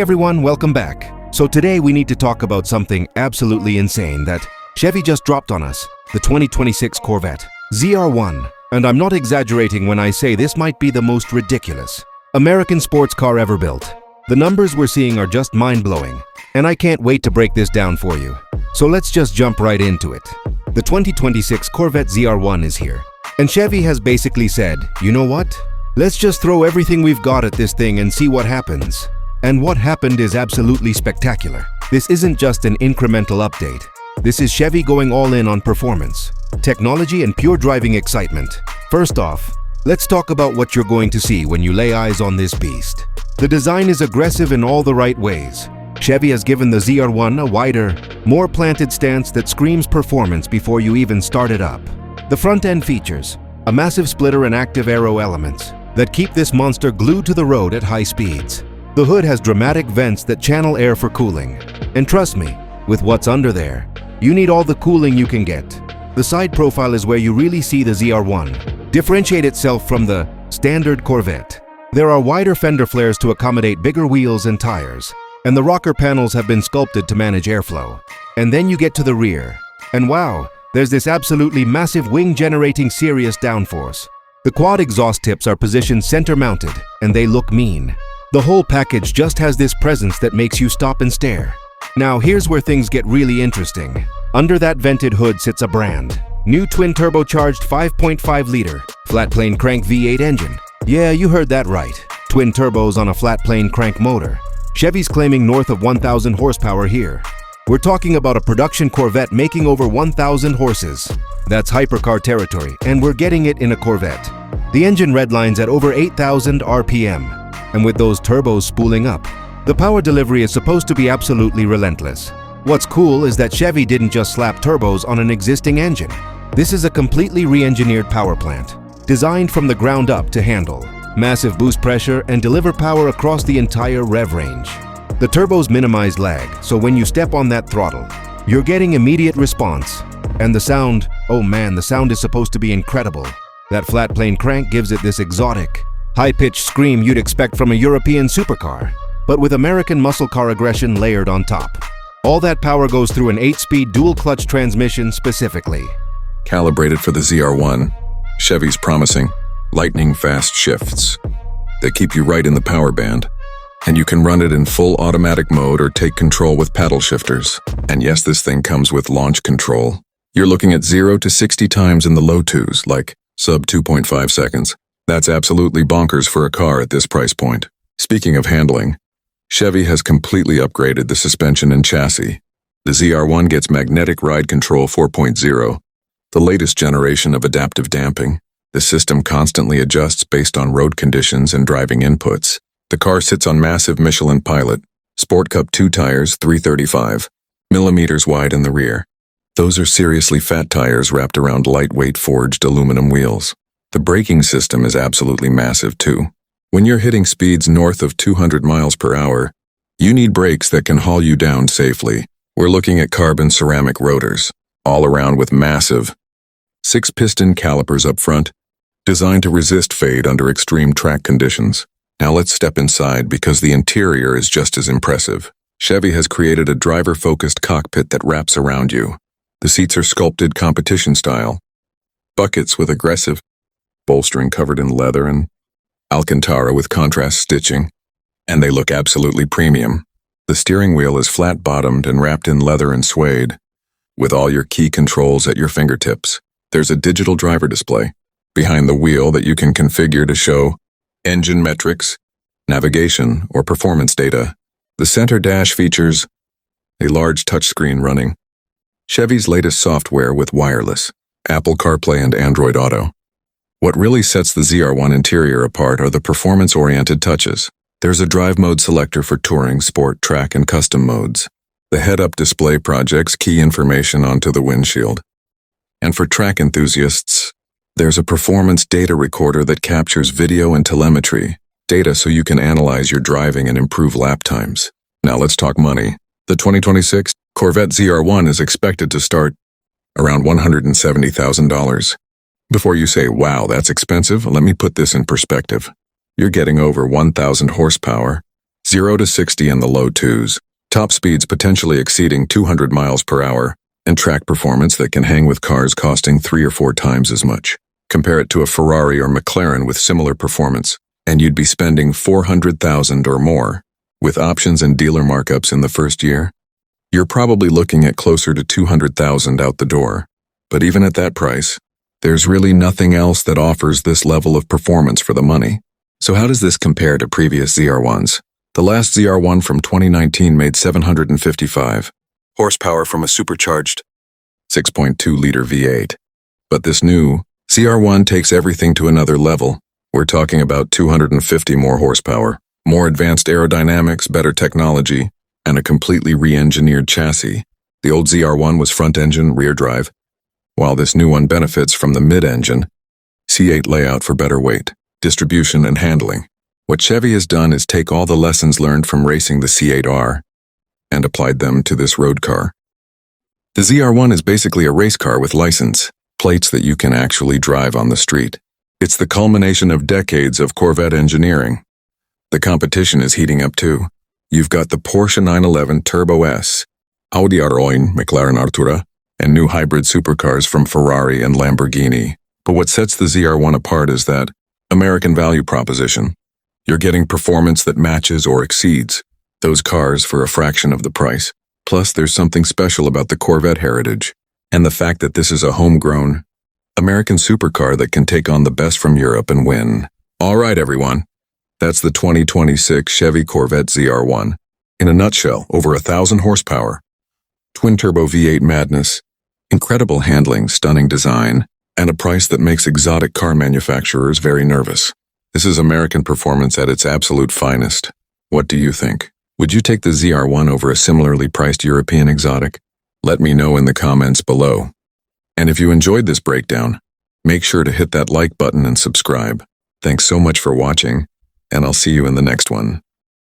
everyone, welcome back. So today we need to talk about something absolutely insane that Chevy just dropped on us, the 2026 Corvette ZR1. And I'm not exaggerating when I say this might be the most ridiculous American sports car ever built. The numbers we're seeing are just mind-blowing, and I can't wait to break this down for you. So let's just jump right into it. The 2026 Corvette ZR1 is here, and Chevy has basically said, you know what? Let's just throw everything we've got at this thing and see what happens. And what happened is absolutely spectacular. This isn't just an incremental update. This is Chevy going all in on performance, technology, and pure driving excitement. First off, let's talk about what you're going to see when you lay eyes on this beast. The design is aggressive in all the right ways. Chevy has given the ZR1 a wider, more planted stance that screams performance before you even start it up. The front end features a massive splitter and active aero elements that keep this monster glued to the road at high speeds. The hood has dramatic vents that channel air for cooling. And trust me, with what's under there, you need all the cooling you can get. The side profile is where you really see the ZR1 differentiate itself from the standard Corvette. There are wider fender flares to accommodate bigger wheels and tires, and the rocker panels have been sculpted to manage airflow. And then you get to the rear, and wow, there's this absolutely massive wing-generating serious downforce. The quad exhaust tips are positioned center-mounted, and they look mean. The whole package just has this presence that makes you stop and stare. Now here's where things get really interesting. Under that vented hood sits a brand new twin-turbocharged 5.5-liter flat-plane crank V8 engine. Yeah, you heard that right. Twin turbos on a flat-plane crank motor. Chevy's claiming north of 1,000 horsepower here. We're talking about a production Corvette making over 1,000 horses. That's hypercar territory, and we're getting it in a Corvette. The engine redlines at over 8,000 RPM, and with those turbos spooling up, the power delivery is supposed to be absolutely relentless. What's cool is that Chevy didn't just slap turbos on an existing engine. This is a completely re-engineered power plant, designed from the ground up to handle massive boost pressure and deliver power across the entire rev range. The turbos minimize lag, so when you step on that throttle, you're getting immediate response. And the sound, oh man, the sound is supposed to be incredible. That flat-plane crank gives it this exotic, high-pitched scream you'd expect from a European supercar, but with American muscle car aggression layered on top. All that power goes through an 8-speed dual-clutch transmission specifically. Calibrated for the ZR1, Chevy's promising lightning-fast shifts. They keep you right in the power band, and you can run it in full automatic mode or take control with paddle shifters. And yes, this thing comes with launch control. You're looking at 0 to 60 times in the low twos, like sub 2.5 seconds. That's absolutely bonkers for a car at this price point. Speaking of handling, Chevy has completely upgraded the suspension and chassis. The ZR1 gets magnetic ride control 4.0, the latest generation of adaptive damping. The system constantly adjusts based on road conditions and driving inputs. The car sits on massive Michelin Pilot Sport Cup 2 tires, 335 millimeters wide in the rear. Those are seriously fat tires wrapped around lightweight forged aluminum wheels. The braking system is absolutely massive too. When you're hitting speeds north of 200 miles per hour, you need brakes that can haul you down safely. We're looking at carbon ceramic rotors, all around with massive 6-piston calipers up front, designed to resist fade under extreme track conditions. Now let's step inside because the interior is just as impressive. Chevy has created a driver-focused cockpit that wraps around you. The seats are sculpted competition style, buckets with aggressive bolstering covered in leather and Alcantara with contrast stitching, and they look absolutely premium. The steering wheel is flat-bottomed and wrapped in leather and suede, with all your key controls at your fingertips. There's a digital driver display behind the wheel that you can configure to show engine metrics, navigation, or performance data. The center dash features a large touchscreen running Chevy's latest software with wireless, Apple CarPlay and Android Auto. What really sets the ZR1 interior apart are the performance-oriented touches. There's a drive mode selector for touring, sport, track, and custom modes. The head-up display projects key information onto the windshield. And for track enthusiasts, there's a performance data recorder that captures video and telemetry data so you can analyze your driving and improve lap times. Now let's talk money. The 2026 Corvette ZR1 is expected to start around $170,000. Before you say, wow, that's expensive, let me put this in perspective. You're getting over 1,000 horsepower, 0 to 60 in the low twos, top speeds potentially exceeding 200 miles per hour, and track performance that can hang with cars costing 3 or 4 times as much. Compare it to a Ferrari or McLaren with similar performance, and you'd be spending $400,000 or more. With options and dealer markups in the first year, you're probably looking at closer to $200,000 out the door. But even at that price, there's really nothing else that offers this level of performance for the money. So how does this compare to previous ZR1s? The last ZR1 from 2019 made 755 horsepower from a supercharged 6.2-liter V8. But this new ZR1 takes everything to another level. We're talking about 250 more horsepower, more advanced aerodynamics, better technology, and a completely re-engineered chassis. The old ZR1 was front-engine, rear drive, while this new one benefits from the mid-engine C8 layout for better weight, distribution, and handling. What Chevy has done is take all the lessons learned from racing the C8R and applied them to this road car. The ZR1 is basically a race car with license plates that you can actually drive on the street. It's the culmination of decades of Corvette engineering. The competition is heating up too. You've got the Porsche 911 Turbo S, Audi R8, McLaren Artura, and new hybrid supercars from Ferrari and Lamborghini. But what sets the ZR1 apart is that American value proposition. You're getting performance that matches or exceeds those cars for a fraction of the price. Plus, there's something special about the Corvette heritage and the fact that this is a homegrown American supercar that can take on the best from Europe and win. All right, everyone. That's the 2026 Chevy Corvette ZR1. In a nutshell, over 1,000 horsepower, twin-turbo V8 madness, incredible handling, stunning design, and a price that makes exotic car manufacturers very nervous. This is American performance at its absolute finest. What do you think? Would you take the ZR1 over a similarly priced European exotic? Let me know in the comments below. And if you enjoyed this breakdown, make sure to hit that like button and subscribe. Thanks so much for watching, and I'll see you in the next one.